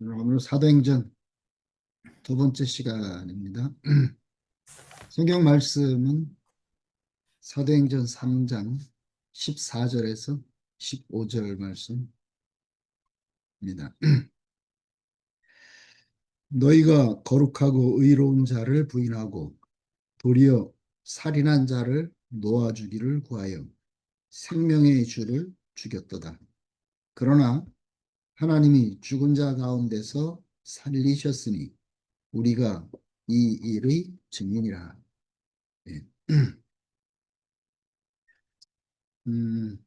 오늘 사도행전 두 번째 시간입니다. 성경 말씀은 사도행전 3장 14절에서 15절 말씀입니다. 너희가 거룩하고 의로운 자를 부인하고 도리어 살인한 자를 놓아주기를 구하여 생명의 주를 죽였도다. 그러나 하나님이 죽은 자 가운데서 살리셨으니 우리가 이 일의 증인이라. 예. 음,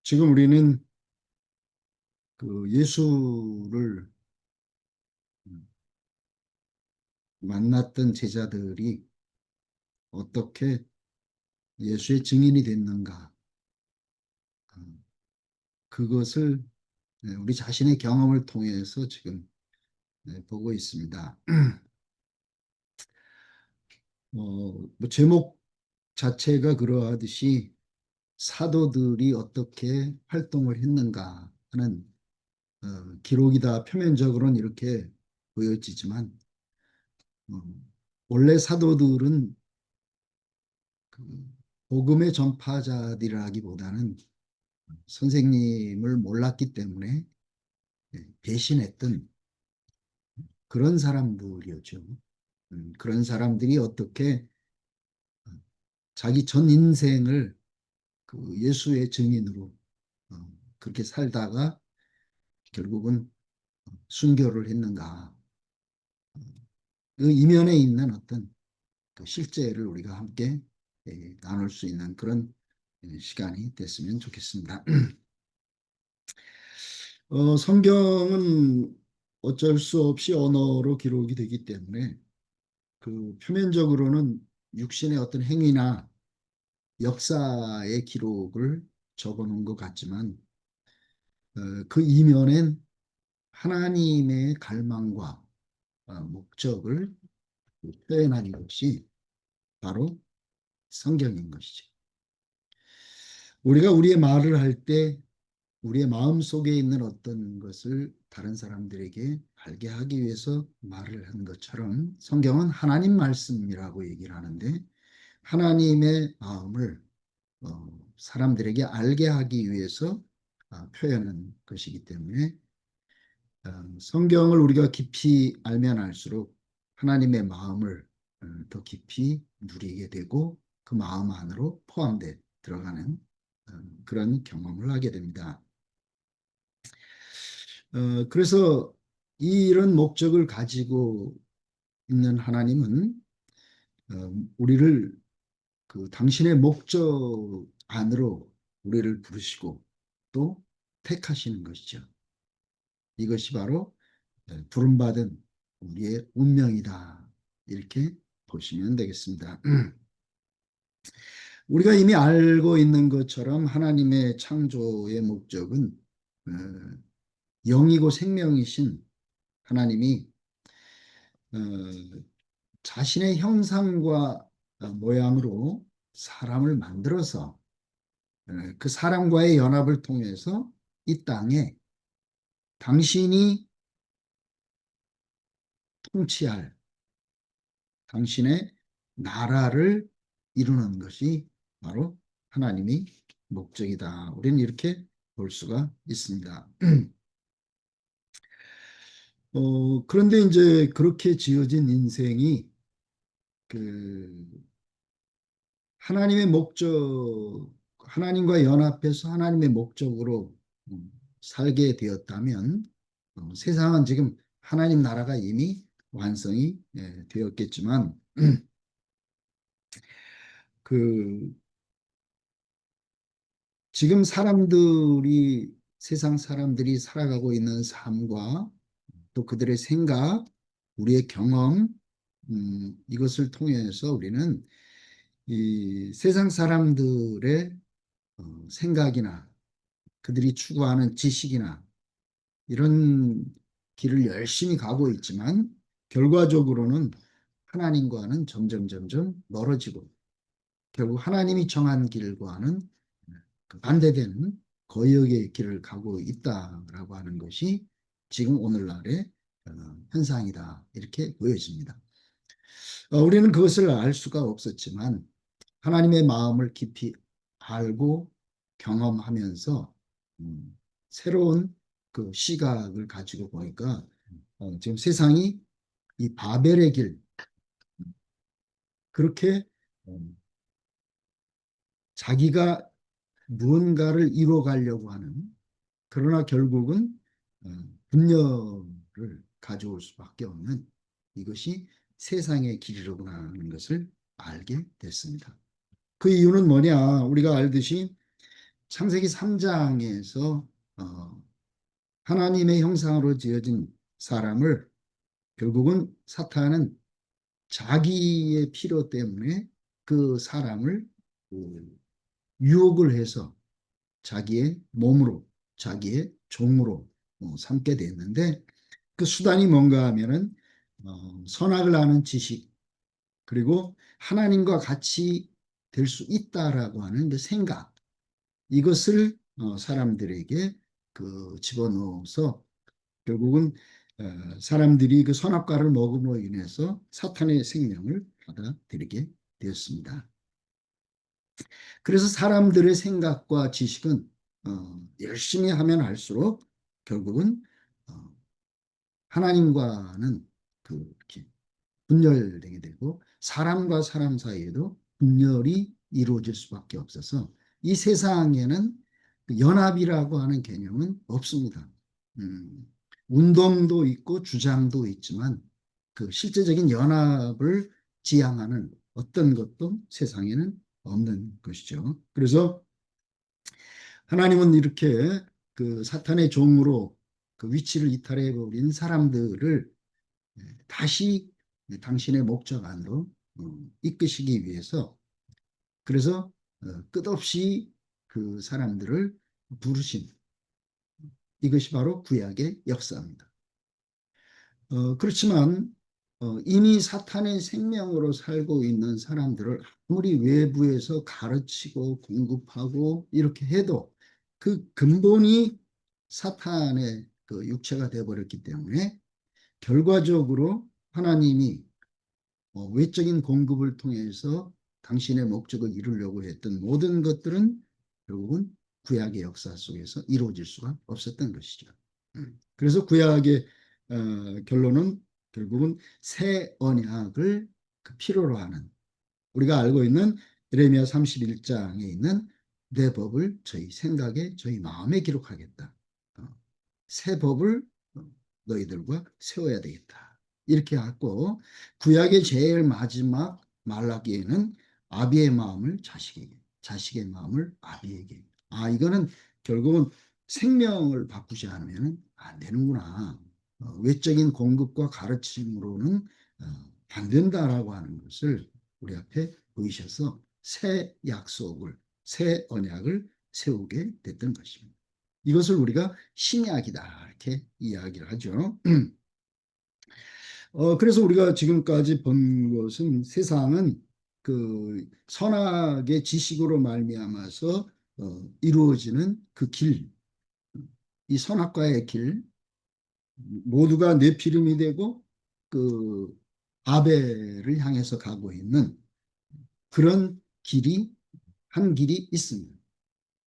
지금 우리는 그 예수를 만났던 제자들이 어떻게 예수의 증인이 됐는가, 그것을 우리 자신의 경험을 통해서 지금 보고 있습니다. 뭐 제목 자체가 그러하듯이 사도들이 어떻게 활동을 했는가 하는 기록이다. 표면적으로는 이렇게 보여지지만 어, 원래 사도들은 그 복음의 전파자들이라기보다는 선생님을 몰랐기 때문에 배신했던 그런 사람들이었죠. 그런 사람들이 어떻게 자기 전 인생을 그 예수의 증인으로 그렇게 살다가 결국은 순교를 했는가. 그 이면에 있는 어떤 그 실제를 우리가 함께 나눌 수 있는 그런 시간이 됐으면 좋겠습니다. 성경은 어쩔 수 없이 언어로 기록이 되기 때문에 그 표면적으로는 육신의 어떤 행위나 역사의 기록을 적어 놓은 것 같지만 그 이면엔 하나님의 갈망과 목적을 표현한 것이 바로 성경인 것이죠. 우리가 우리의 말을 할 때 우리의 마음 속에 있는 어떤 것을 다른 사람들에게 알게 하기 위해서 말을 한 것처럼 성경은 하나님 말씀이라고 얘기를 하는데 하나님의 마음을 사람들에게 알게 하기 위해서 표현한 것이기 때문에 성경을 우리가 깊이 알면 알수록 하나님의 마음을 더 깊이 누리게 되고 그 마음 안으로 포함돼 들어가는 그런 경험을 하게 됩니다. 그래서 이런 목적을 가지고 있는 하나님은 우리를 그 당신의 목적 안으로 우리를 부르시고 또 택하시는 것이죠. 이것이 바로 부름받은 우리의 운명이다. 이렇게 보시면 되겠습니다. 우리가 이미 알고 있는 것처럼 하나님의 창조의 목적은 어, 영이고 생명이신 하나님이 어, 자신의 형상과 모양으로 사람을 만들어서 그 사람과의 연합을 통해서 이 땅에 당신이 통치할 당신의 나라를 이루는 것이 바로 하나님의 목적이다. 우리는 이렇게 볼 수가 있습니다. 그런데 이제 그렇게 지어진 인생이 그 하나님의 목적, 하나님과 연합해서 하나님의 목적으로 살게 되었다면 세상은 지금 하나님 나라가 이미 완성이 되었겠지만 그 지금 사람들이 세상 사람들이 살아가고 있는 삶과 또 그들의 생각, 우리의 경험 이것을 통해서 우리는 이 세상 사람들의 생각이나 그들이 추구하는 지식이나 이런 길을 열심히 가고 있지만 결과적으로는 하나님과는 점점 멀어지고 결국 하나님이 정한 길과는 그 반대되는 거역의 길을 가고 있다라고 하는 것이 지금 오늘날의 현상이다. 이렇게 보여집니다. 우리는 그것을 알 수가 없었지만 하나님의 마음을 깊이 알고 경험하면서 새로운 그 시각을 가지고 보니까 지금 세상이 이 바벨의 길 그렇게 자기가 무언가를 이뤄가려고 하는 그러나 결국은 어, 분열을 가져올 수밖에 없는 이것이 세상의 길이로구나 하는 것을 알게 됐습니다. 그 이유는 뭐냐? 우리가 알듯이 창세기 3장에서 하나님의 형상으로 지어진 사람을 결국은 사탄은 자기의 필요 때문에 그 사람을 유혹을 해서 자기의 몸으로, 자기의 종으로 삼게 됐는데 그 수단이 뭔가 하면은 선악을 아는 지식 그리고 하나님과 같이 될 수 있다라고 하는 그 생각 이것을 사람들에게 그 집어넣어서 결국은 사람들이 그 선악과를 먹음으로 인해서 사탄의 생명을 받아들이게 되었습니다. 그래서 사람들의 생각과 지식은 열심히 하면 할수록 결국은 어, 하나님과는 그 이렇게 분열되게 되고 사람과 사람 사이에도 분열이 이루어질 수밖에 없어서 이 세상에는 그 연합이라고 하는 개념은 없습니다. 음, 운동도 있고 주장도 있지만 그 실제적인 연합을 지향하는 어떤 것도 세상에는 없는 것이죠. 그래서 하나님은 이렇게 그 사탄의 종으로 그 위치를 이탈해 버린 사람들을 다시 당신의 목적 안으로 이끄시기 위해서 그래서 끝없이 그 사람들을 부르신 이것이 바로 구약의 역사입니다. 그렇지만 이미 사탄의 생명으로 살고 있는 사람들을 아무리 외부에서 가르치고 공급하고 이렇게 해도 그 근본이 사탄의 그 육체가 되어버렸기 때문에 결과적으로 하나님이 외적인 공급을 통해서 당신의 목적을 이루려고 했던 모든 것들은 결국은 구약의 역사 속에서 이루어질 수가 없었던 것이죠. 그래서 구약의 결론은 결국은 새 언약을 그 필요로 하는 우리가 알고 있는 예레미야 31장에 있는 내 법을 저희 생각에 저희 마음에 기록하겠다. 새 법을 너희들과 세워야 되겠다. 이렇게 하고 구약의 제일 마지막 말라기에는 아비의 마음을 자식에게, 자식의 마음을 아비에게. 이거는 결국은 생명을 바꾸지 않으면 안 되는구나. 외적인 공급과 가르침으로는 안 된다라고 하는 것을 우리 앞에 보이셔서 새 약속을, 새 언약을 세우게 됐던 것입니다. 이것을 우리가 신약이다 이렇게 이야기를 하죠. 그래서 우리가 지금까지 본 것은 세상은 그 선악의 지식으로 말미암아서 이루어지는 그 길, 이 선악과의 길 모두가 뇌피름이 되고 그 아벨을 향해서 가고 있는 그런 길이 한 길이 있습니다.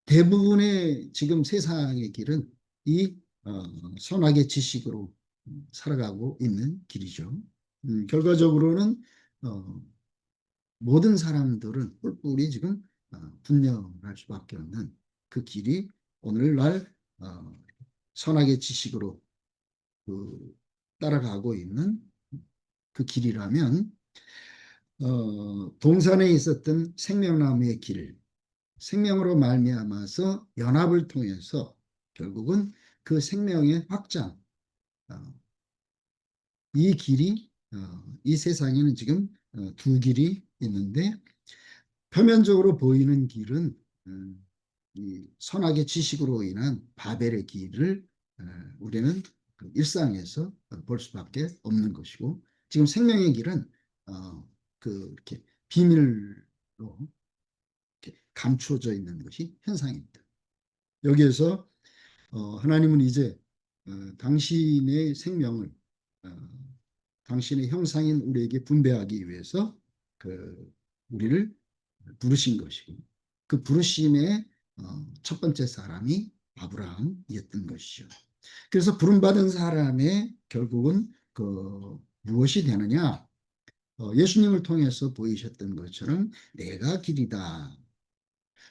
대부분의 지금 세상의 길은 이 선악의 지식으로 살아가고 있는 길이죠. 결과적으로는 어, 모든 사람들은 뿔뿔이 지금 분열할 수밖에 없는 그 길이 오늘날 선악의 지식으로 그 따라가고 있는 그 길이라면 동산에 있었던 생명나무의 길, 생명으로 말미암아서 연합을 통해서 결국은 그 생명의 확장, 어, 이 길이 이 세상에는 지금 두 길이 있는데 표면적으로 보이는 길은 이 선악의 지식으로 인한 바벨의 길을 우리는 그 일상에서 볼 수밖에 없는 것이고 지금 생명의 길은 그 이렇게 비밀로 이렇게 감추어져 있는 것이 현상입니다. 여기에서 하나님은 이제 당신의 생명을 어, 당신의 형상인 우리에게 분배하기 위해서 우리를 부르신 것이고 그 부르심의 첫 번째 사람이 아브라함이었던 것이죠. 그래서 부름받은 사람의 결국은 무엇이 되느냐? 예수님을 통해서 보이셨던 것처럼 내가 길이다.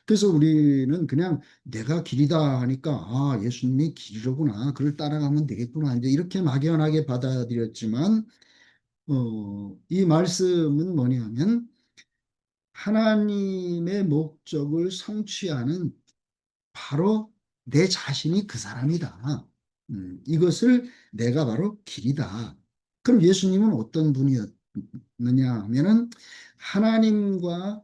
그래서 우리는 그냥 내가 길이다 하니까 예수님이 길이로구나. 그를 따라가면 되겠구나. 이제 이렇게 막연하게 받아들였지만 이 말씀은 뭐냐면 하나님의 목적을 성취하는 바로 내 자신이 그 사람이다. 이것을 내가 바로 길이다. 그럼 예수님은 어떤 분이었느냐 하면은 하나님과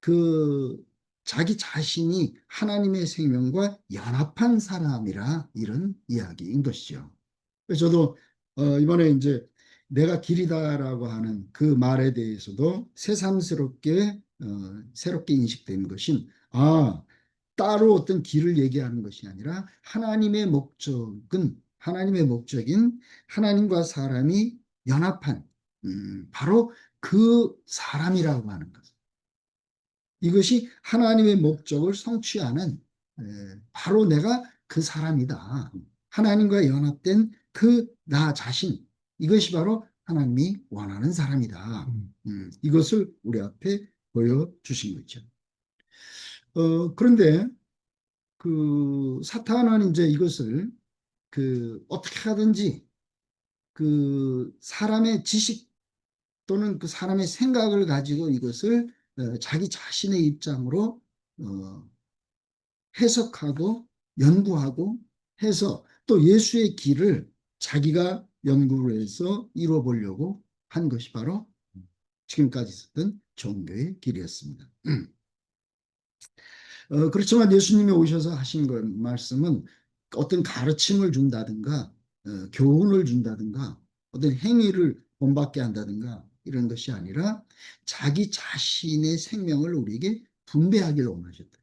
그 자기 자신이 하나님의 생명과 연합한 사람이라 이런 이야기인 것이죠. 그래서 저도 이번에 이제 내가 길이다라고 하는 그 말에 대해서도 새삼스럽게 새롭게 인식된 것인 따로 어떤 길을 얘기하는 것이 아니라 하나님의 목적인 하나님과 사람이 연합한 바로 그 사람이라고 하는 것. 이것이 하나님의 목적을 성취하는 바로 내가 그 사람이다. 하나님과 연합된 그 나 자신 이것이 바로 하나님이 원하는 사람이다. 이것을 우리 앞에 보여주신 거죠. 그런데 사탄은 이제 이것을 어떻게 하든지 사람의 지식 또는 그 사람의 생각을 가지고 이것을 자기 자신의 입장으로 해석하고 연구하고 해서 또 예수의 길을 자기가 연구를 해서 이뤄보려고 한 것이 바로 지금까지 있었던 종교의 길이었습니다. 그렇지만 예수님이 오셔서 하신 말씀은 어떤 가르침을 준다든가 교훈을 준다든가 어떤 행위를 본받게 한다든가 이런 것이 아니라 자기 자신의 생명을 우리에게 분배하기를 원하셨다.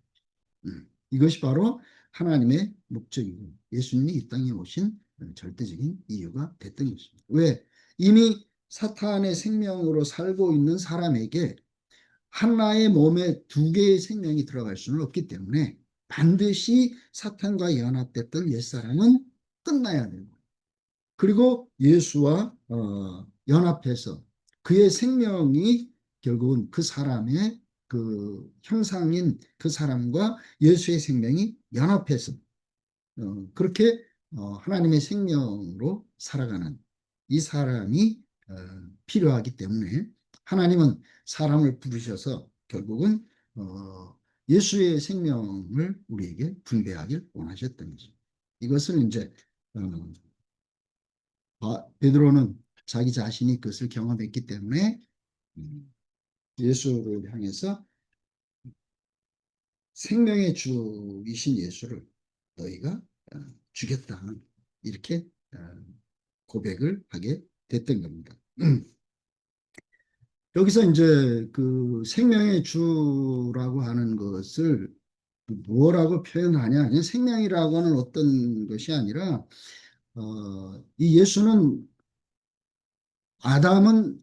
이것이 바로 하나님의 목적이고 예수님이 이 땅에 오신 절대적인 이유가 됐던 것입니다. 왜? 이미 사탄의 생명으로 살고 있는 사람에게 하나의 몸에 두 개의 생명이 들어갈 수는 없기 때문에 반드시 사탄과 연합됐던 옛사람은 끝나야 되고 그리고 예수와 연합해서 그의 생명이 결국은 그 사람의 그 형상인 그 사람과 예수의 생명이 연합해서 그렇게 하나님의 생명으로 살아가는 이 사람이 필요하기 때문에 하나님은 사람을 부르셔서 결국은 예수의 생명을 우리에게 분배하길 원하셨던 거죠. 이것은 이제 베드로는 자기 자신이 그것을 경험했기 때문에 예수를 향해서 생명의 주이신 예수를 너희가 주겠다 이렇게 고백을 하게 됐던 겁니다. 여기서 이제 그 생명의 주라고 하는 것을 뭐라고 표현하냐? 그냥 생명이라고 하는 어떤 것이 아니라 이 예수는 아담은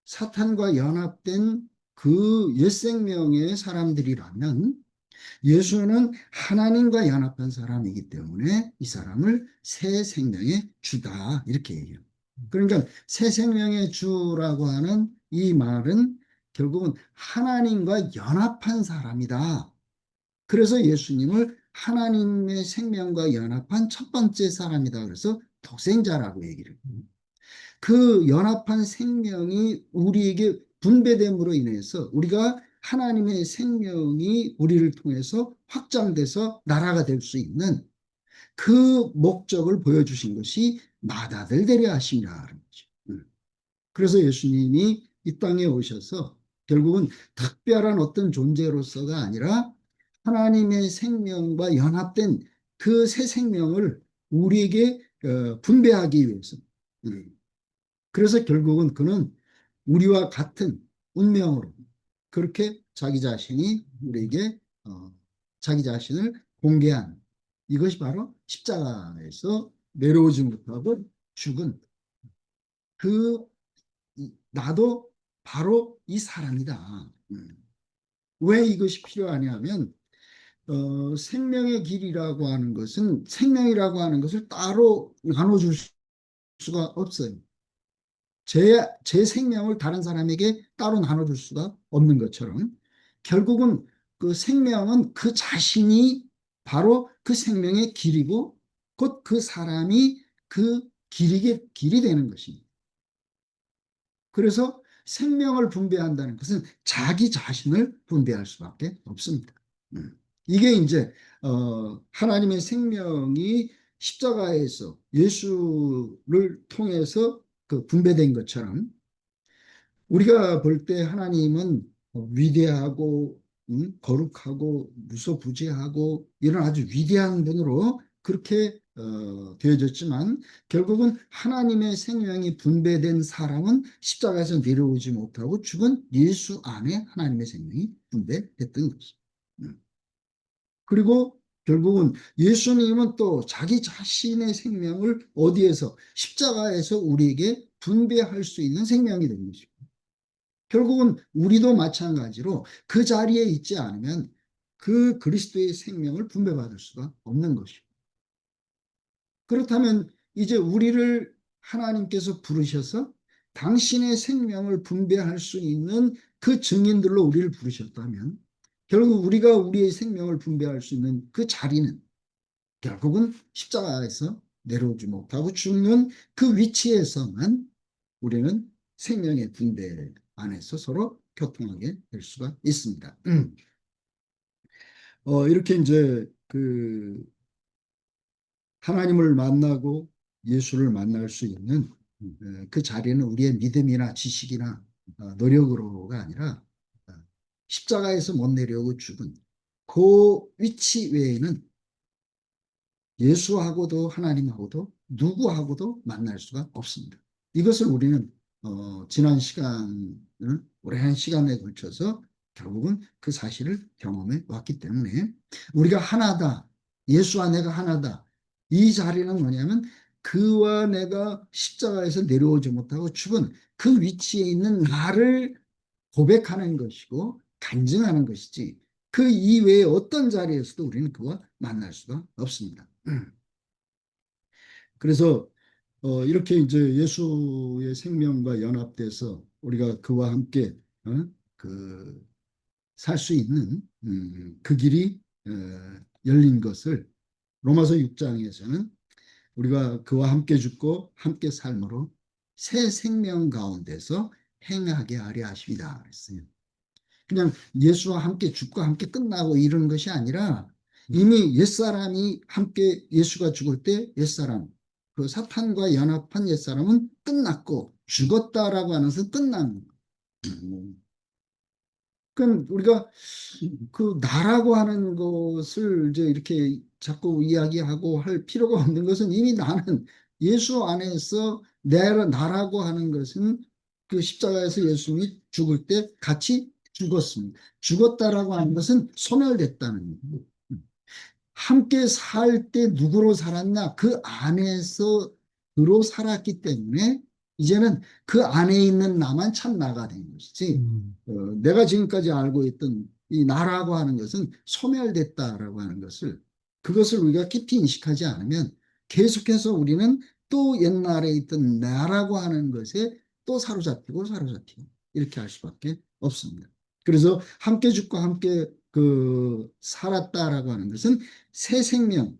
사탄과 연합된 그 옛 생명의 사람들이라면 예수는 하나님과 연합한 사람이기 때문에 이 사람을 새 생명의 주다 이렇게 얘기해요. 그러니까 새 생명의 주라고 하는 이 말은 결국은 하나님과 연합한 사람이다. 그래서 예수님을 하나님의 생명과 연합한 첫 번째 사람이다. 그래서 독생자라고 얘기를 해요. 그 연합한 생명이 우리에게 분배됨으로 인해서 우리가 하나님의 생명이 우리를 통해서 확장돼서 나라가 될 수 있는 그 목적을 보여주신 것이 맏아들 되려 하심이라는 거죠. 그래서 예수님이 이 땅에 오셔서 결국은 특별한 어떤 존재로서가 아니라 하나님의 생명과 연합된 그 새 생명을 우리에게 분배하기 위해서 그래서 결국은 그는 우리와 같은 운명으로 그렇게 자기 자신이 우리에게 자기 자신을 공개한 이것이 바로 십자가에서 내려오지 못하고 죽은 그 나도 바로 이 사람이다. 왜 이것이 필요하냐면 생명의 길이라고 하는 것은 생명이라고 하는 것을 따로 나눠줄 수가 없어요. 제 생명을 다른 사람에게 따로 나눠줄 수가 없는 것처럼 결국은 그 생명은 그 자신이 바로 그 생명의 길이고 곧 그 사람이 그 길이 되는 것입니다. 그래서 생명을 분배한다는 것은 자기 자신을 분배할 수밖에 없습니다. 이게 이제 하나님의 생명이 십자가에서 예수를 통해서 그 분배된 것처럼 우리가 볼 때 하나님은 위대하고 거룩하고 무소부지하고 이런 아주 위대한 분으로 그렇게 되어졌지만 결국은 하나님의 생명이 분배된 사람은 십자가에서 내려오지 못하고 죽은 예수 안에 하나님의 생명이 분배됐던 것이죠. 그리고 결국은 예수님은 또 자기 자신의 생명을 어디에서 십자가에서 우리에게 분배할 수 있는 생명이 된 것이고 결국은 우리도 마찬가지로 그 자리에 있지 않으면 그 그리스도의 생명을 분배받을 수가 없는 것이고 그렇다면 이제 우리를 하나님께서 부르셔서 당신의 생명을 분배할 수 있는 그 증인들로 우리를 부르셨다면 결국 우리가 우리의 생명을 분배할 수 있는 그 자리는 결국은 십자가에서 내려오지 못하고 죽는 그 위치에서만 우리는 생명의 분배 안에서 서로 교통하게 될 수가 있습니다. 이렇게 이제 그 하나님을 만나고 예수를 만날 수 있는 그 자리는 우리의 믿음이나 지식이나 노력으로가 아니라 십자가에서 못 내려오고 죽은 그 위치 외에는 예수하고도 하나님하고도 누구하고도 만날 수가 없습니다. 이것을 우리는 지난 시간을 오랜 시간에 걸쳐서 결국은 그 사실을 경험해 왔기 때문에 우리가 하나다. 예수와 내가 하나다. 이 자리는 뭐냐면 그와 내가 십자가에서 내려오지 못하고 죽은 그 위치에 있는 나를 고백하는 것이고 간증하는 것이지 그 이외에 어떤 자리에서도 우리는 그와 만날 수가 없습니다. 그래서 이렇게 이제 예수의 생명과 연합돼서 우리가 그와 함께 그 살 수 있는 그 길이 열린 것을 로마서 6장에서는 우리가 그와 함께 죽고 함께 삶으로 새 생명 가운데서 행하게 하려 하십니다. 그랬어요. 그냥 예수와 함께 죽고 함께 끝나고 이런 것이 아니라 이미 옛사람이 함께 예수가 죽을 때 옛사람, 그 사탄과 연합한 옛사람은 끝났고 죽었다라고 하는 것은 끝난 거예요. 그럼 우리가 그 나라고 하는 것을 이제 이렇게 자꾸 이야기하고 할 필요가 없는 것은 이미 나는 예수 안에서 나라고 하는 것은 그 십자가에서 예수님이 죽을 때 같이 죽었습니다. 죽었다라고 하는 것은 소멸됐다는 거예요. 함께 살 때 누구로 살았나? 그 안에서 로 살았기 때문에 이제는 그 안에 있는 나만 참 나가 된 것이지. 내가 지금까지 알고 있던 이 나라고 하는 것은 소멸됐다라고 하는 것을 그것을 우리가 깊이 인식하지 않으면 계속해서 우리는 또 옛날에 있던 나라고 하는 것에 또 사로잡히고 이렇게 할 수밖에 없습니다. 그래서 함께 죽고 함께 그 살았다라고 하는 것은 새 생명,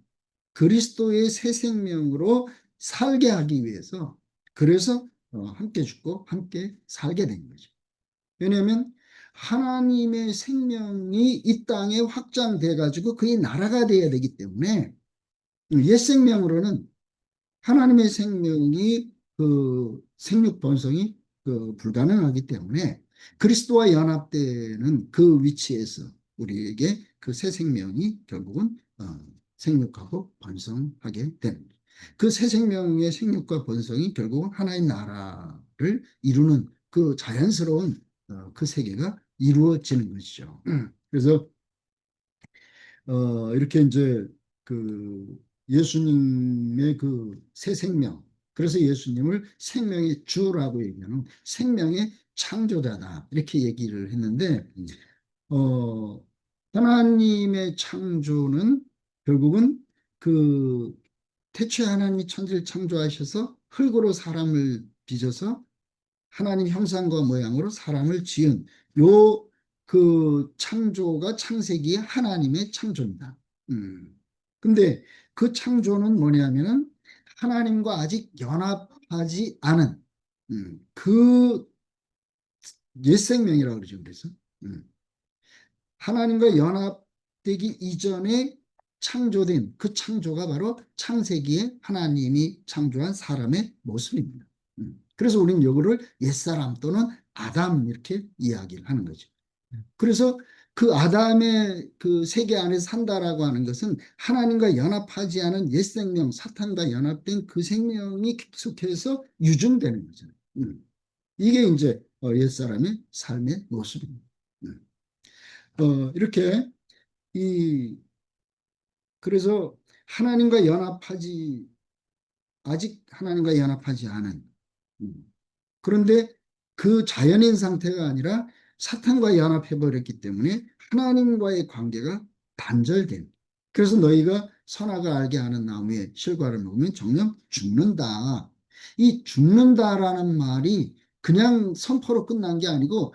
그리스도의 새 생명으로 살게 하기 위해서 그래서 함께 죽고 함께 살게 된 거죠. 왜냐하면 하나님의 생명이 이 땅에 확장돼 가지고 그의 나라가 되어야 되기 때문에 옛 생명으로는 하나님의 생명이 그 생육 번성이 그 불가능하기 때문에 그리스도와 연합되는 그 위치에서 우리에게 그 새 생명이 결국은 생육하고 번성하게 되는 거예요. 그 새 생명의 생육과 번성이 결국은 하나님 나라를 이루는 그 자연스러운 그 세계가 이루어지는 것이죠. 그래서 이렇게 이제 그 예수님의 그 새 생명, 그래서 예수님을 생명의 주라고 얘기하는 생명의 창조자다 이렇게 얘기를 했는데 어, 하나님의 창조는 결국은 그 태초에 하나님이 천지를 창조하셔서 흙으로 사람을 빚어서 하나님 형상과 모양으로 사람을 지은 요 그 창조가 창세기의 하나님의 창조입니다. 근데 그 창조는 뭐냐면은 하나님과 아직 연합하지 않은 그 옛 생명이라고 그러죠. 그래서 하나님과 연합되기 이전에 창조된 그 창조가 바로 창세기에 하나님이 창조한 사람의 모습입니다. 그래서 우리는 이거를 옛사람 또는 아담 이렇게 이야기를 하는 거죠. 그래서 그 아담의 그 세계 안에서 산다라고 하는 것은 하나님과 연합하지 않은 옛 생명, 사탄과 연합된 그 생명이 계속해서 유증되는 거죠. 이게 이제 옛사람의 삶의 모습입니다. 이렇게 이 그래서 하나님과 연합하지 아직 하나님과 연합하지 않은 그런데 그 자연인 상태가 아니라 사탄과 연합해 버렸기 때문에 하나님과의 관계가 단절된. 그래서 너희가 선악을 알게 하는 나무의 실과를 먹으면 정녕 죽는다. 이 죽는다라는 말이 그냥 선포로 끝난 게 아니고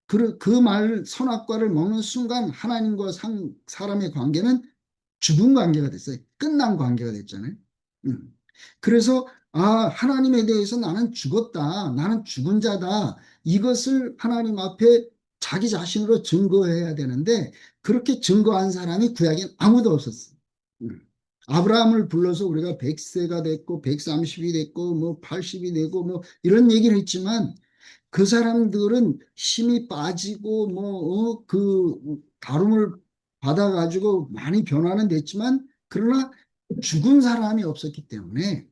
그 말 선악과를 먹는 순간 하나님과 사람의 관계는 죽은 관계가 됐어요. 끝난 관계가 됐잖아요. 음. 그래서 하나님에 대해서 나는 죽었다. 나는 죽은 자다. 이것을 하나님 앞에 자기 자신으로 증거해야 되는데 그렇게 증거한 사람이 구약엔 아무도 없었어요. 음. 아브라함을 불러서 우리가 100세가 됐고 130이 됐고 뭐 80이 되고 뭐 이런 얘기를 했지만 그 사람들은 힘이 빠지고 그 다름을 받아가지고 많이 변화는 됐지만 그러나 죽은 사람이 없었기 때문에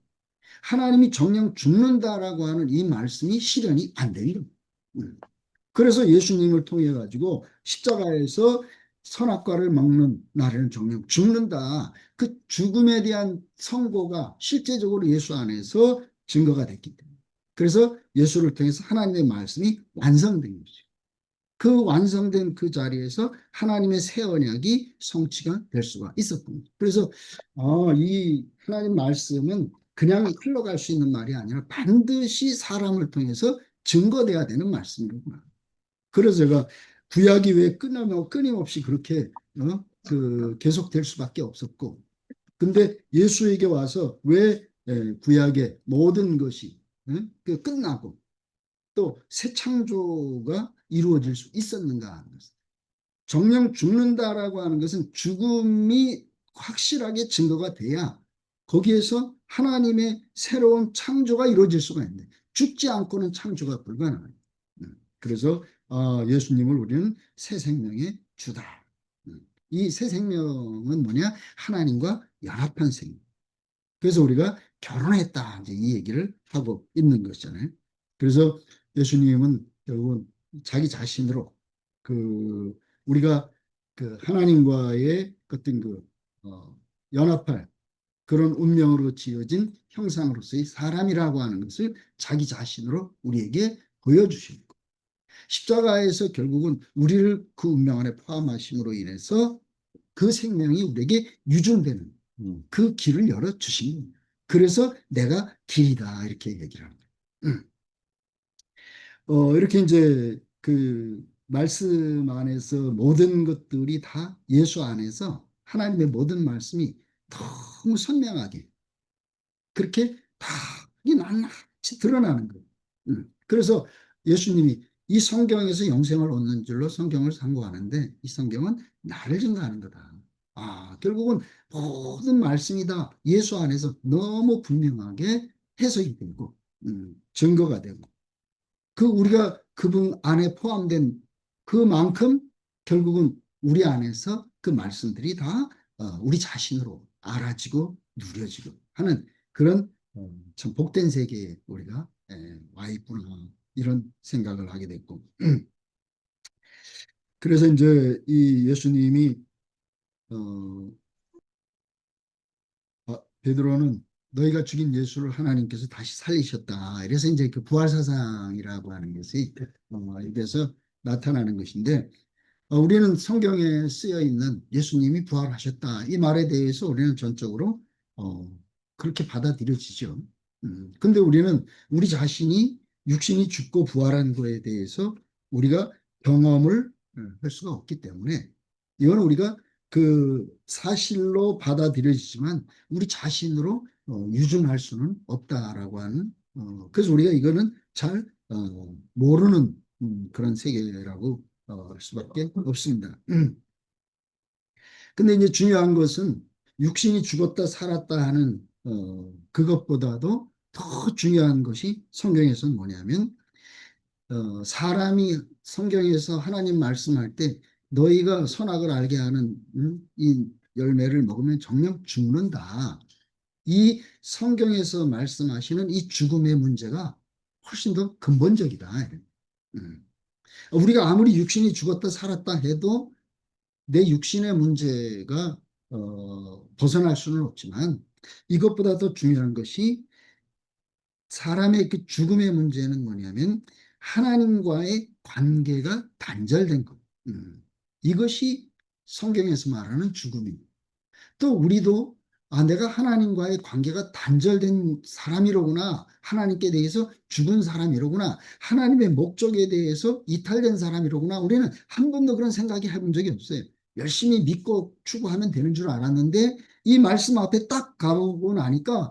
하나님이 정녕 죽는다라고 하는 이 말씀이 실현이 안 됩니다. 그래서 예수님을 통해 가지고 십자가에서 선악과를 먹는 날에는 정녕 죽는다. 그 죽음에 대한 선고가 실제적으로 예수 안에서 증거가 됐기 때문에. 그래서 예수를 통해서 하나님의 말씀이 완성된 거죠. 그 완성된 그 자리에서 하나님의 새 언약이 성취가 될 수가 있었군요. 그래서 이 하나님 말씀은 그냥 흘러갈 수 있는 말이 아니라 반드시 사람을 통해서 증거돼야 되는 말씀이구나. 그래서 제가 구약이 왜 끊임없이 그렇게 계속될 수밖에 없었고, 근데 예수에게 와서 왜 구약의 모든 것이 끝나고 또 새 창조가 이루어질 수 있었는가 하는 것. 정령 죽는다라고 하는 것은 죽음이 확실하게 증거가 돼야 거기에서 하나님의 새로운 창조가 이루어질 수가 있는데 죽지 않고는 창조가 불가능해요. 그래서 예수님을 우리는 새 생명의 주다. 이 새 생명은 뭐냐? 하나님과 연합한 생명. 그래서 우리가 결혼했다. 이제 이 얘기를 하고 있는 것이잖아요. 그래서 예수님은 결국은 자기 자신으로 그 우리가 그 하나님과의 어떤 연합할 그런 운명으로 지어진 형상으로서의 사람이라고 하는 것을 자기 자신으로 우리에게 보여주시고 십자가에서 결국은 우리를 그 운명 안에 포함하심으로 인해서 그 생명이 우리에게 유존되는 그 길을 열어주신 겁니다. 그래서 내가 길이다 이렇게 얘기를 합니다. 이렇게 이제 그 말씀 안에서 모든 것들이 다 예수 안에서 하나님의 모든 말씀이 너무 선명하게 그렇게 다 낱낱이 드러나는 거예요. 그래서 예수님이 이 성경에서 영생을 얻는 줄로 성경을 상고하는데 이 성경은 나를 증거하는 거다. 결국은 모든 말씀이 다 예수 안에서 너무 분명하게 해석이 되고 증거가 되고 그 우리가 그분 안에 포함된 그만큼 결국은 우리 안에서 그 말씀들이 다 우리 자신으로 알아지고 누려지고 하는 그런 참 복된 세계에 우리가 와 있구나 이런 생각을 하게 됐고 그래서 이제 이 예수님이 어, 베드로는 너희가 죽인 예수를 하나님께서 다시 살리셨다. 이래서 이제 그 부활 사상이라고 하는 것이 여기서 나타나는 것인데, 우리는 성경에 쓰여 있는 예수님이 부활하셨다. 이 말에 대해서 우리는 전적으로 어, 그렇게 받아들여지죠. 근데 우리는 우리 자신이 육신이 죽고 부활한 거에 대해서 우리가 경험을 할 수가 없기 때문에 이건 우리가 그 사실로 받아들여지지만 우리 자신으로 유증할 수는 없다라고 하는 그래서 우리가 이거는 잘 모르는 그런 세계라고 할 수밖에 없습니다. 근데 이제 중요한 것은 육신이 죽었다 살았다 하는 그것보다도 더 중요한 것이 성경에서는 뭐냐면 사람이 성경에서 하나님 말씀할 때 너희가 선악을 알게 하는 이 열매를 먹으면 정녕 죽는다. 이 성경에서 말씀하시는 이 죽음의 문제가 훨씬 더 근본적이다. 음. 우리가 아무리 육신이 죽었다 살았다 해도 내 육신의 문제가 벗어날 수는 없지만 이것보다 더 중요한 것이 사람의 그 죽음의 문제는 뭐냐면 하나님과의 관계가 단절된 것. 이것이 성경에서 말하는 죽음입니다. 또 우리도 내가 하나님과의 관계가 단절된 사람이로구나. 하나님께 대해서 죽은 사람이로구나. 하나님의 목적에 대해서 이탈된 사람이로구나. 우리는 한 번도 그런 생각이 해본 적이 없어요. 열심히 믿고 추구하면 되는 줄 알았는데 이 말씀 앞에 딱 가보고 나니까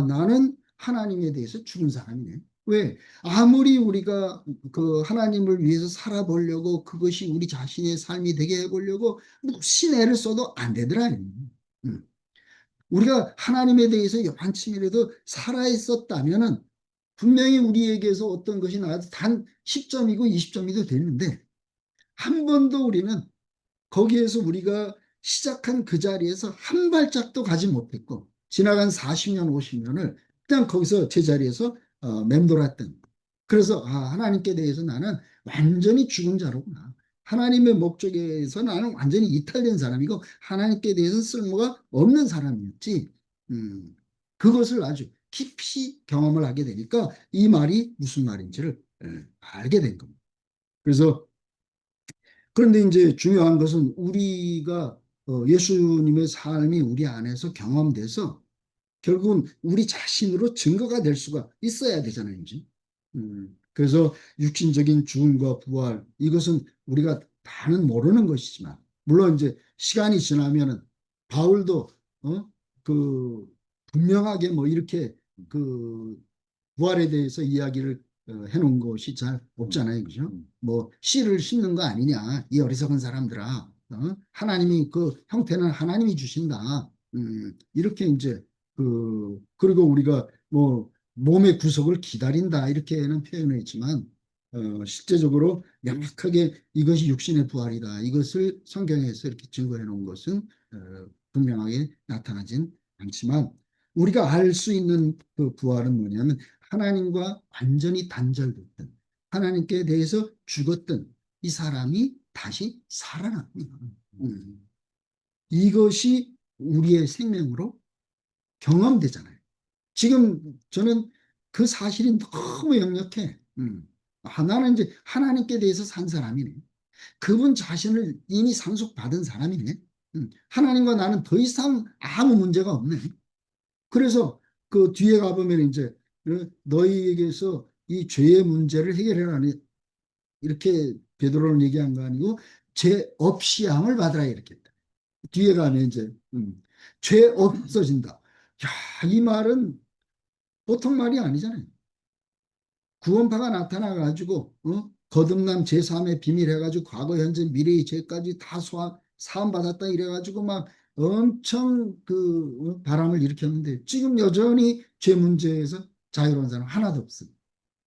나는 하나님에 대해서 죽은 사람이네. 왜? 아무리 우리가 그 하나님을 위해서 살아보려고 그것이 우리 자신의 삶이 되게 해보려고 몹시 애를 써도 안 되더라. 음. 우리가 하나님에 대해서 한침이라도 살아있었다면은 분명히 우리에게서 어떤 것이 나와도 단 10점이고 20점이도 되는데 한 번도 우리는 거기에서 우리가 시작한 그 자리에서 한 발짝도 가지 못했고 지나간 40년, 50년을 그냥 거기서 제자리에서 맴돌았던 그래서 하나님께 대해서 나는 완전히 죽은 자로구나. 하나님의 목적에서 나는 완전히 이탈된 사람이고 하나님께 대해서 쓸모가 없는 사람이었지. 그것을 아주 깊이 경험을 하게 되니까 이 말이 무슨 말인지를 알게 된 겁니다. 그래서 그런데 이제 중요한 것은 우리가 예수님의 삶이 우리 안에서 경험돼서 결국은 우리 자신으로 증거가 될 수가 있어야 되잖아요, 이제. 그래서 육신적인 죽음과 부활 이것은 우리가 다는 모르는 것이지만 물론 이제 시간이 지나면은 바울도 그 분명하게 뭐 이렇게 그 부활에 대해서 이야기를 해놓은 것이 잘 없잖아요. 그죠? 뭐 씨를 심는 거 아니냐. 이 어리석은 사람들아. 하나님이 그 형태는 하나님이 주신다. 이렇게 이제 그리고 우리가 뭐 몸의 구속을 기다린다 이렇게는 표현을 했지만 실제적으로 명확하게 이것이 육신의 부활이다. 이것을 성경에서 이렇게 증거해 놓은 것은 분명하게 나타나진 않지만 우리가 알 수 있는 그 부활은 뭐냐면 하나님과 완전히 단절됐던 하나님께 대해서 죽었던 이 사람이 다시 살아납니다. 이것이 우리의 생명으로 경험되잖아요. 지금 저는 그 사실이 너무 역력해. 나는 이제 하나님께 대해서 산 사람이네. 그분 자신을 이미 상속받은 사람이네. 하나님과 나는 더 이상 아무 문제가 없네. 그래서 그 뒤에 가보면 이제 너희에게서 이 죄의 문제를 해결해라. 이렇게 베드로는 얘기한 거 아니고 죄 없이 함을 받으라 이렇게 했다. 뒤에 가면 이제 죄 없어진다. 야, 이 말은 보통 말이 아니잖아요. 구원파가 나타나가지고 거듭남 제3의 비밀 해가지고 과거 현재 미래의 죄까지 다 사함받았다 이래가지고 막 엄청 그 바람을 일으켰는데 지금 여전히 죄 문제에서 자유로운 사람 하나도 없습니다.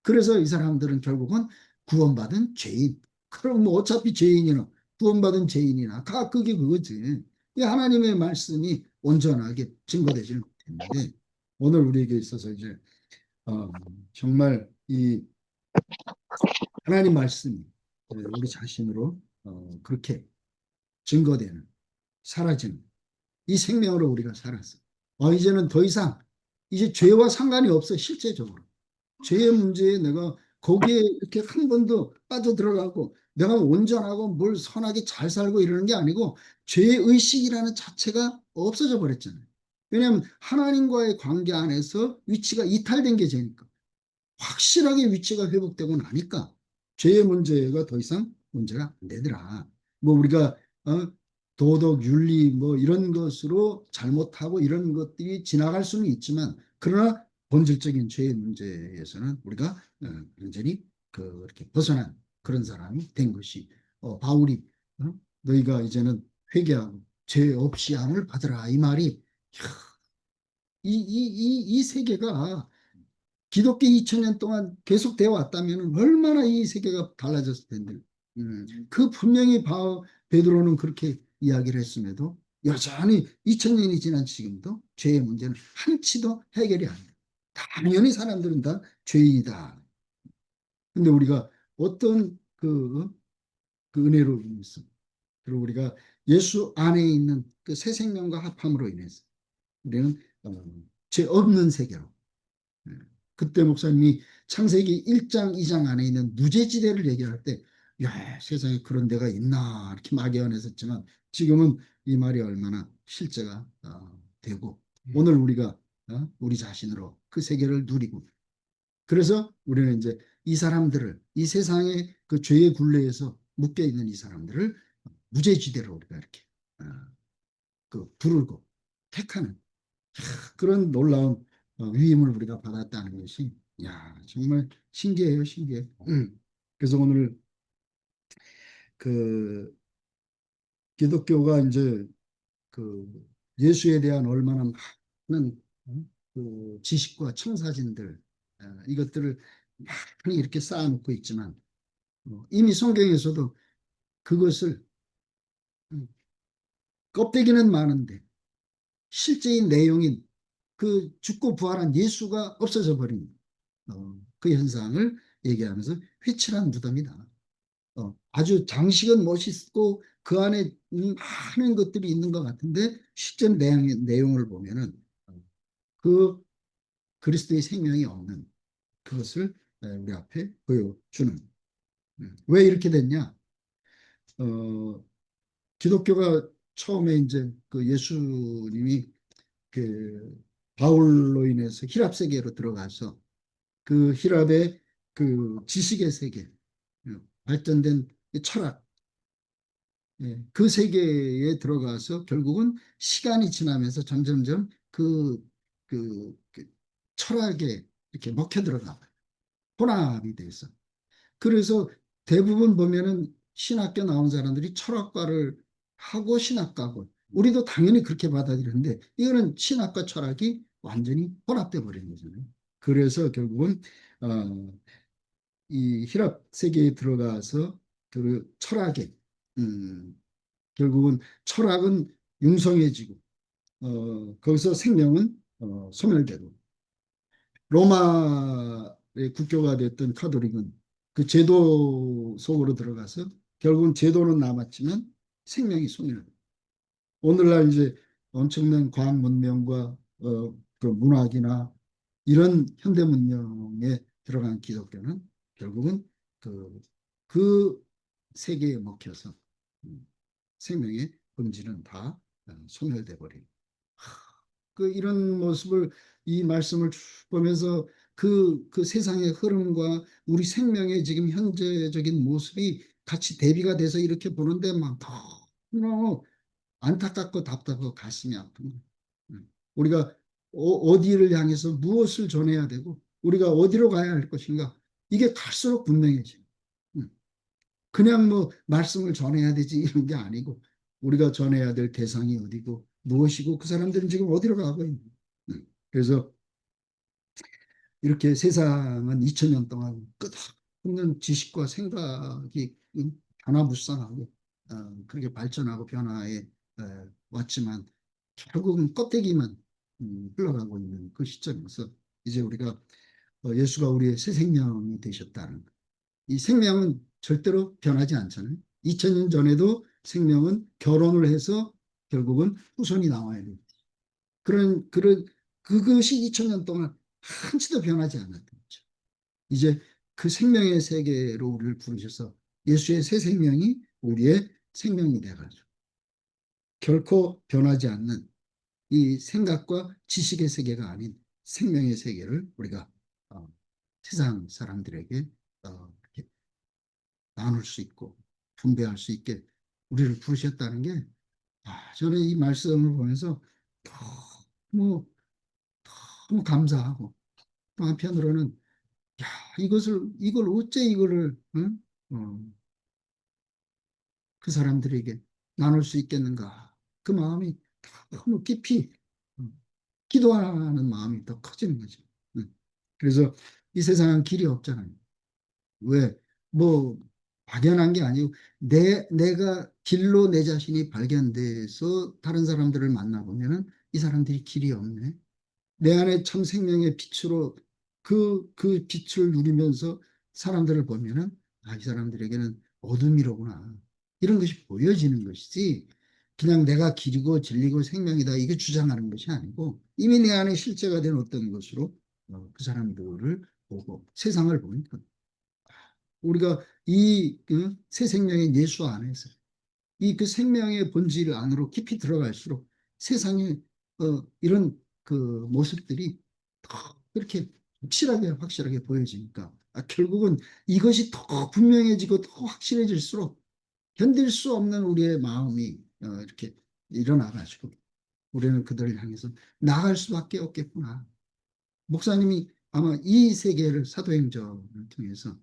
그래서 이 사람들은 결국은 구원받은 죄인. 그럼 뭐 어차피 죄인이나 구원받은 죄인이나 다 그게 그거지. 이 하나님의 말씀이 온전하게 증거되지는 못했는데 오늘 우리에게 있어서 이제 어, 정말 이 하나님 말씀이 우리 자신으로 그렇게 증거되는 사라지는 이 생명으로 우리가 살았어. 이제는 더 이상 이제 죄와 상관이 없어 실제적으로. 죄의 문제에 내가 거기에 이렇게 한 번도 빠져들어가고 내가 온전하고 뭘 선하게 잘 살고 이러는 게 아니고 죄의식이라는 자체가 없어져 버렸잖아요. 왜냐하면 하나님과의 관계 안에서 위치가 이탈된 게 죄니까. 확실하게 위치가 회복되고 나니까 죄의 문제가 더 이상 문제가 안 되더라. 뭐 우리가 도덕, 윤리 뭐 이런 것으로 잘못하고 이런 것들이 지나갈 수는 있지만 그러나 본질적인 죄의 문제에서는 우리가 완전히 그렇게 벗어난 그런 사람이 된 것이 바울이 너희가 이제는 회개하고 죄 없이 함을 받으라 이 말이 이 세계가 기독교 2000년 동안 계속되어 왔다면 얼마나 이 세계가 달라졌을 텐데. 그 분명히 베드로는 그렇게 이야기를 했음에도 여전히 2000년이 지난 지금도 죄의 문제는 한치도 해결이 안 돼. 당연히 사람들은 다 죄인이다. 근데 우리가 어떤 그 은혜로 인해서 그리고 우리가 예수 안에 있는 그 새 생명과 합함으로 인해서 우리는 죄 없는 세계로 그때 목사님이 창세기 1장, 2장 안에 있는 무죄지대를 얘기할 때, 야, 세상에 그런 데가 있나, 이렇게 막연했었지만, 지금은 이 말이 얼마나 실제가 되고, 오늘 우리가 우리 자신으로 그 세계를 누리고, 그래서 우리는 이제 이 사람들을, 이 세상의 그 죄의 굴레에서 묶여 있는 이 사람들을 무죄지대로 우리가 이렇게 부르고 택하는 그런 놀라운 위임을 우리가 받았다는 것이 야 정말 신기해요, 신기해. 그래서 오늘 그 기독교가 이제 그 예수에 대한 얼마나 많은 그 지식과 청사진들 이것들을 많이 이렇게 쌓아놓고 있지만 이미 성경에서도 그것을 음, 껍데기는 많은데 실제인 내용인 그 죽고 부활한 예수가 없어져 버린 그 현상을 얘기하면서 회칠한 무덤이다. 아주 장식은 멋있고 그 안에 많은 것들이 있는 것 같은데 실제 내용을 보면은 그 그리스도의 생명이 없는 그것을 우리 앞에 보여주는. 왜 이렇게 됐냐? 어, 기독교가 처음에 이제 그 예수님이 그 바울로 인해서 히랍 세계로 들어가서 그 히랍의 그 지식의 세계, 발전된 철학, 그 세계에 들어가서 결국은 시간이 지나면서 점점점 그 철학에 이렇게 먹혀 들어가 혼합이 돼서 그래서 대부분 보면은 신학교 나온 사람들이 철학과를 하고 신학과고 우리도 당연히 그렇게 받아들이는데 이거는 신학과 철학이 완전히 혼합돼 버린 거잖아요. 그래서 결국은 이 히랍 세계에 들어가서 그 철학에 음, 결국은 철학은 융성해지고 거기서 생명은 소멸되고 로마의 국교가 됐던 카톨릭은 그 제도 속으로 들어가서 결국은 제도는 남았지만 생명이 소멸되고 오늘날 이제 엄청난 과학 문명과 그 문학이나 이런 현대 문명에 들어간 기독교는 결국은 그, 그 세계에 먹혀서 생명의 본질은 다 소멸돼 버린. 그 이런 모습을 이 말씀을 쭉 보면서 그 세상의 흐름과 우리 생명의 지금 현재적인 모습이 같이 대비가 돼서 이렇게 보는데 막 너무 안타깝고 답답하고 가슴이 아픈 거예요. 우리가 어디를 향해서 무엇을 전해야 되고 우리가 어디로 가야 할 것인가 이게 갈수록 분명해져요. 그냥 뭐 말씀을 전해야 되지 이런 게 아니고 우리가 전해야 될 대상이 어디고 무엇이고 그 사람들은 지금 어디로 가고 있는 그래서 이렇게 세상은 2000년 동안 끝없는 지식과 생각이 변화무쌍하고 그렇게 발전하고 변화해 왔지만 결국은 껍데기만 흘러가고 있는 그 시점에서 이제 우리가 예수가 우리의 새 생명이 되셨다는 이 생명은 절대로 변하지 않잖아요. 2000년 전에도 생명은 결혼을 해서 결국은 후손이 나와야 돼요. 그런 그것이 2000년 동안 한치도 변하지 않았던 거죠. 이제 그 생명의 세계로 우리를 부르셔서 예수의 새 생명이 우리의 생명이 돼가지고 결코 변하지 않는 이 생각과 지식의 세계가 아닌 생명의 세계를 우리가 어, 세상 사람들에게 이렇게 나눌 수 있고 분배할 수 있게 우리를 부르셨다는 게 저는 이 말씀을 보면서 너무 너무 감사하고 또 한편으로는 야, 이걸 어째 이거를 응? 그 사람들에게 나눌 수 있겠는가? 그 마음이 너무 깊이 음, 기도하는 마음이 더 커지는 거죠. 그래서 이 세상은 길이 없잖아요. 왜? 뭐 막연한 게 아니고 내가 길로 내 자신이 발견돼서 다른 사람들을 만나보면은 이 사람들이 길이 없네. 내 안에 참 생명의 빛으로 그 빛을 누리면서 사람들을 보면은 이 사람들에게는 어둠이로구나. 이런 것이 보여지는 것이지 그냥 내가 길이고 진리고 생명이다 이게 주장하는 것이 아니고 이미 내 안에 실제가 된 어떤 것으로 그 사람들을 보고 세상을 보니까 우리가 이새 생명의 예수 안에서 이 그 생명의 본질 안으로 깊이 들어갈수록 세상의 이런 그 모습들이 더 그렇게 확실하게 보여지니까 결국은 이것이 더 분명해지고 더 확실해질수록 견딜 수 없는 우리의 마음이 이렇게 일어나가지고 우리는 그들을 향해서 나아갈 수밖에 없겠구나. 목사님이 아마 이 세계를 사도행전을 통해서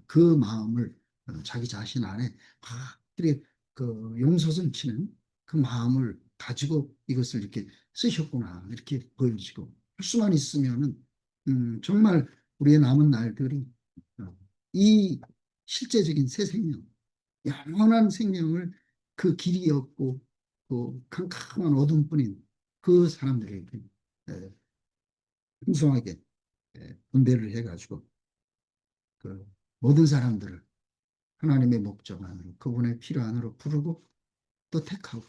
그 마음을 자기 자신 안에 확실히 그 용서선 치는 그 마음을 가지고 이것을 이렇게 쓰셨구나 이렇게 보여지고 할 수만 있으면은 정말 우리의 남은 날들이 이 실제적인 새 생명, 영원한 생명을 그 길이 없고 그 캄캄한 어둠뿐인 그 사람들에게 풍성하게 분배를 해가지고 그 모든 사람들을 하나님의 목적 안으로 그분의 필요 안으로 부르고 또 택하고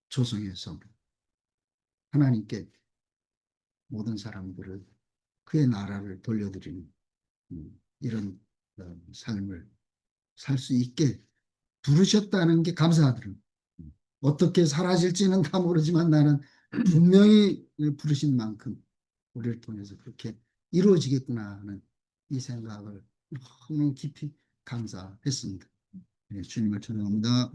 조성해서 하나님께 모든 사람들을 그의 나라를 돌려드리는 이런 삶을 살 수 있게 부르셨다는 게 감사하더라고요. 어떻게 사라질지는 다 모르지만 나는 분명히 부르신 만큼 우리를 통해서 그렇게 이루어지겠구나 하는 이 생각을 너무 깊이 감사했습니다. 네, 주님을 찬양합니다.